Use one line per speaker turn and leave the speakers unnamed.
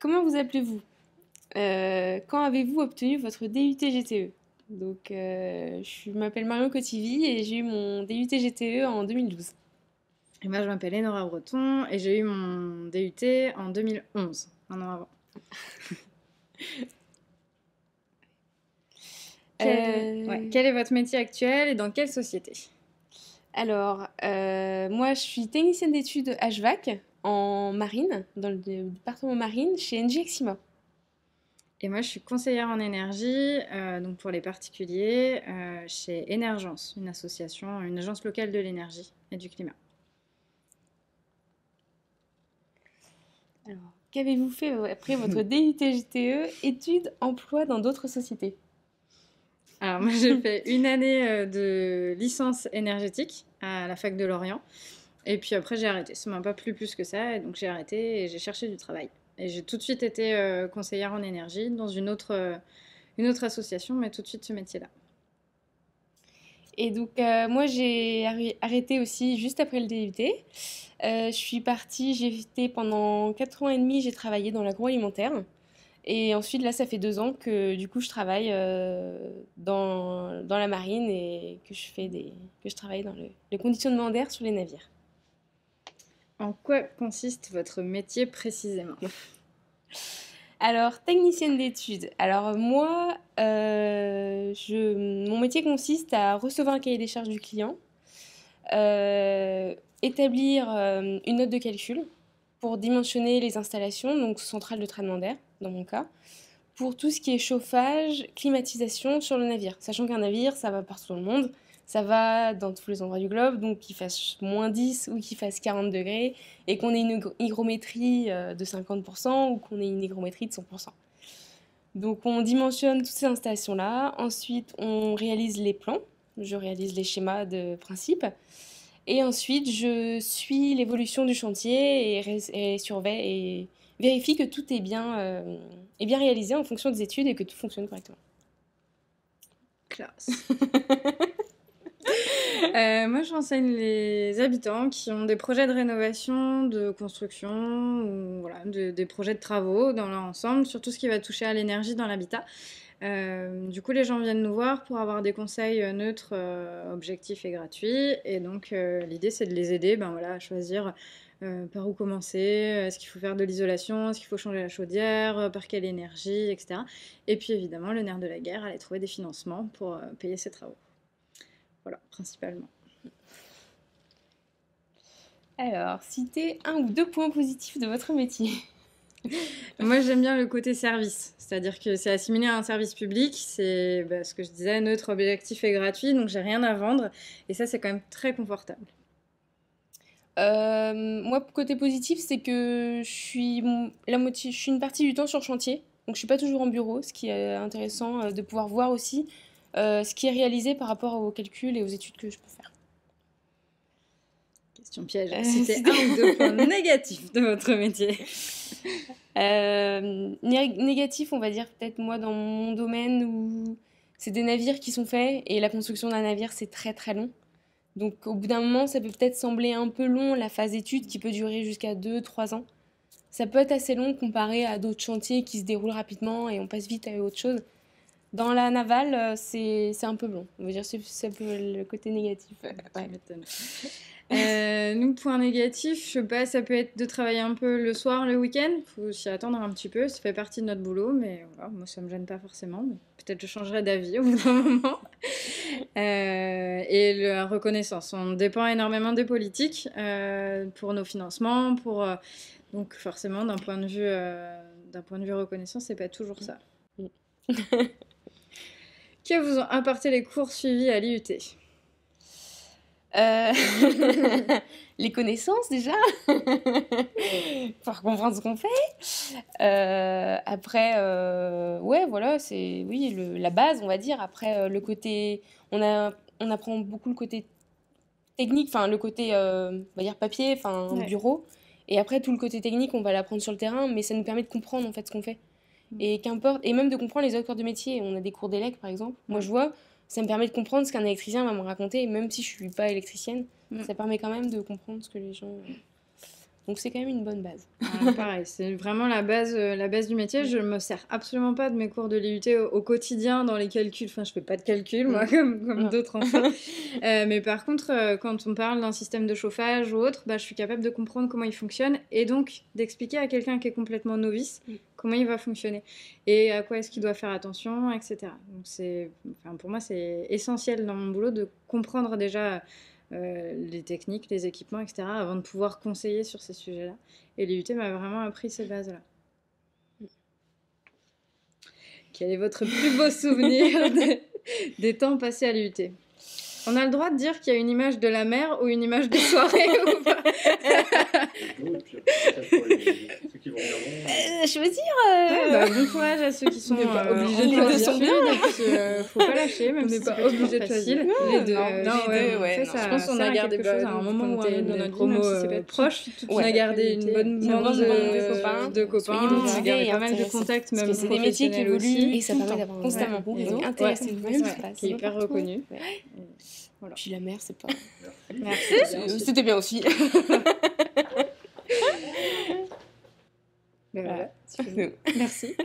comment vous appelez-vous? Quand avez-vous obtenu votre DUT GTE? Donc, je m'appelle Marion Cotivi et j'ai eu mon DUT GTE en 2012.
Et moi, je m'appelle Enora Breton et j'ai eu mon DUT en 2011, un an avant. Quel est votre métier actuel et dans quelle société?
Alors, moi, je suis technicienne d'études HVAC en marine, dans le département marine, chez NG Exima.
Et moi, je suis conseillère en énergie, donc pour les particuliers, chez Énergence, une association, une agence locale de l'énergie et du climat.
Alors, qu'avez-vous fait après votre DUT GTE, études, emploi dans d'autres sociétés?
Alors moi, j'ai fait une année de licence énergétique à la fac de Lorient. Et puis après, j'ai arrêté. Ça m'a pas plu plus que ça, et donc j'ai arrêté et j'ai cherché du travail. Et j'ai tout de suite été conseillère en énergie dans une autre association, mais tout de suite ce métier-là.
Et donc, moi, j'ai arrêté aussi juste après le DUT. Je suis partie, j'ai été pendant 4 ans et demi, j'ai travaillé dans l'agroalimentaire. Et ensuite, là, ça fait 2 ans que du coup, je travaille dans la marine et que je travaille dans le conditionnement d'air sur les navires.
En quoi consiste votre métier précisément?
Alors, technicienne d'études. Alors, moi, mon métier consiste à recevoir un cahier des charges du client, établir une note de calcul pour dimensionner les installations, donc centrale de traitement d'air, dans mon cas, pour tout ce qui est chauffage, climatisation sur le navire. Sachant qu'un navire, ça va partout dans le monde, ça va dans tous les endroits du globe, donc qu'il fasse moins 10 ou qu'il fasse 40 degrés, et qu'on ait une hygrométrie de 50% ou qu'on ait une hygrométrie de 100%. Donc on dimensionne toutes ces installations-là, ensuite on réalise les plans, je réalise les schémas de principe, et ensuite je suis l'évolution du chantier et surveille et vérifie que tout est bien réalisé en fonction des études et que tout fonctionne correctement.
Classe. Moi, j'enseigne les habitants qui ont des projets de rénovation, de construction, ou voilà, des projets de travaux dans leur ensemble, sur tout ce qui va toucher à l'énergie dans l'habitat. Du coup, les gens viennent nous voir pour avoir des conseils neutres, objectifs et gratuits. Et donc, l'idée, c'est de les aider voilà, à choisir par où commencer, est-ce qu'il faut faire de l'isolation, est-ce qu'il faut changer la chaudière, par quelle énergie, etc. Et puis, évidemment, le nerf de la guerre, aller trouver des financements pour payer ces travaux. Voilà, principalement.
Alors, citez un ou deux points positifs de votre métier.
Moi, j'aime bien le côté service, c'est-à-dire que c'est assimilé à un service public, c'est ce que je disais, neutre, objectif et gratuit, donc j'ai rien à vendre, et ça, c'est quand même très confortable.
Moi, côté positif, c'est que je suis une partie du temps sur chantier, donc je suis pas toujours en bureau, ce qui est intéressant de pouvoir voir aussi ce qui est réalisé par rapport aux calculs et aux études que je peux faire.
Question piège, citez un ou deux points négatifs de votre métier.
Négatif, on va dire peut-être moi dans mon domaine où c'est des navires qui sont faits et la construction d'un navire c'est très très long. Donc au bout d'un moment ça peut peut-être sembler un peu long la phase étude qui peut durer jusqu'à 2-3 ans. Ça peut être assez long comparé à d'autres chantiers qui se déroulent rapidement et on passe vite à autre chose. Dans la navale c'est un peu long. On va dire c'est le côté négatif. Ouais.
Nous, point négatif, je sais pas, ça peut être de travailler un peu le soir, le week-end. Faut s'y attendre un petit peu, ça fait partie de notre boulot, mais voilà, moi ça me gêne pas forcément. Mais peut-être je changerai d'avis au bout d'un moment. Et la reconnaissance, on dépend énormément des politiques pour nos financements, donc forcément d'un point de vue reconnaissance, c'est pas toujours ça. Que vous ont apporté les cours suivis à l'IUT?
Les connaissances déjà pour comprendre ce qu'on fait. Après ouais voilà c'est oui la base on va dire. Après le côté on apprend beaucoup le côté technique, enfin le côté on va dire papier, enfin
Ouais.
bureau, et après tout le côté technique on va l'apprendre sur le terrain, mais ça nous permet de comprendre en fait ce qu'on fait. Et qu'importe, et même de comprendre les autres corps de métier. On a des cours d'élec par exemple, moi je vois, ça me permet de comprendre ce qu'un électricien va me raconter, et même si je suis pas électricienne, ça permet quand même de comprendre ce que les gens Donc c'est quand même une bonne base.
Alors, pareil, c'est vraiment la base du métier. Je me sers absolument pas de mes cours de l'IUT au quotidien dans les calculs. Enfin, je fais pas de calcul, moi, comme d'autres enfants. Mais par contre, quand on parle d'un système de chauffage ou autre, je suis capable de comprendre comment il fonctionne et donc d'expliquer à quelqu'un qui est complètement novice comment il va fonctionner et à quoi est-ce qu'il doit faire attention, etc. Donc pour moi, c'est essentiel dans mon boulot de comprendre déjà les techniques, les équipements, etc. avant de pouvoir conseiller sur ces sujets-là. Et l'IUT m'a vraiment appris ces bases-là. Quel est votre plus beau souvenir des temps passés à l'IUT? On a le droit de dire qu'il y a une image de la mer ou une image de soirée ou pas?
Choisir
bon courage à ceux qui sont pas obligés de choisir. Faut pas lâcher, même si c'est pas obligé de choisir. Les deux. Je pense qu'on a gardé à un moment ou un autre dans notre promo proche. On a gardé une bonne bande de copains. On a gardé pas mal de contacts, même
c'est des métiers qui évoluent et ça permet d'avoir
constamment
un réseau intéressant,
qui est hyper reconnu.
Voilà. Puis la mer, c'est pas...
Merci.
C'était bien aussi.
Voilà. Merci.